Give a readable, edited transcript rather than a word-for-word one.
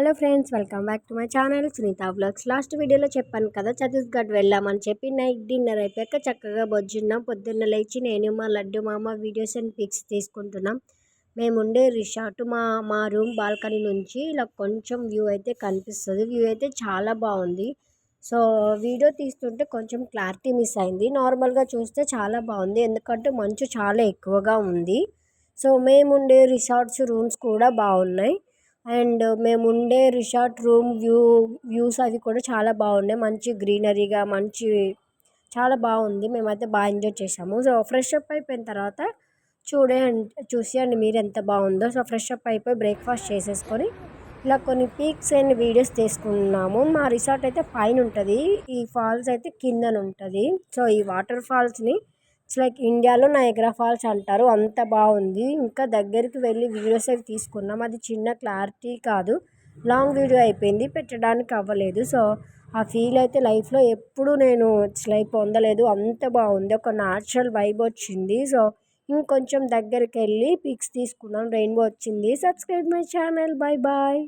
Hello friends, welcome back to my channel Sunitha vlogs. Last వీడియోలో చెప్పాను కదా, ఛత్తీస్గఢ్ వెళ్ళామని చెప్పి. నైట్ డిన్నర్ అయిపోయాక చక్కగా బొజ్జున్నాం. పొద్దున్న లేచి నేను మా లడ్డు మామ వీడియోస్ అండ్ పిక్స్ తీసుకుంటున్నాం. మేముండే రిసార్ట్ మా రూమ్ బాల్కనీ నుంచి ఇలా కొంచెం వ్యూ అయితే కనిపిస్తుంది. వ్యూ అయితే చాలా బాగుంది. సో వీడియో తీస్తుంటే కొంచెం క్లారిటీ మిస్ అయింది. నార్మల్గా చూస్తే చాలా బాగుంది, ఎందుకంటే మంచు చాలా ఎక్కువగా ఉంది. సో మేముండే రిసార్ట్స్ రూమ్స్ కూడా బాగున్నాయి. అండ్ మేముండే రిసార్ట్ రూమ్ వ్యూస్ అవి కూడా చాలా బాగున్నాయి. మంచి గ్రీనరీగా చాలా బాగుంది. మేమైతే బాగా ఎంజాయ్ చేసాము. సో ఫ్రెష్ అప్ అయిపోయిన తర్వాత చూసేయండి మీరు ఎంత బాగుందో. సో ఫ్రెష్ అప్ అయిపోయి బ్రేక్ఫాస్ట్ చేసేసుకొని ఇలా కొన్ని పిక్స్ అండ్ వీడియోస్ తీసుకున్నాము. మా రిసార్ట్ అయితే పైన ఉంటుంది, ఈ ఫాల్స్ అయితే కిందన ఉంటుంది. సో ఈ వాటర్ ఫాల్స్ని ఇట్స్ లైక్ ఇండియాలో నయాగరా ఫాల్స్ అంటారు, అంత బాగుంది. ఇంకా దగ్గరికి వెళ్ళి వీడియోస్ అవి తీసుకున్నాం. అది చిన్న క్లారిటీ కాదు, లాంగ్ వీడియో అయిపోయింది, పెట్టడానికి అవ్వలేదు. సో ఆ ఫీల్ అయితే లైఫ్లో ఎప్పుడు నేను ఇట్స్ లైక్ పొందలేదు, అంత బాగుంది. ఒక న్యాచురల్ వైబ్ వచ్చింది. సో ఇంకొంచెం దగ్గరికి వెళ్ళి పిక్స్ తీసుకున్నాం. రెయిన్బో వచ్చింది. Subscribe my channel. Bye bye.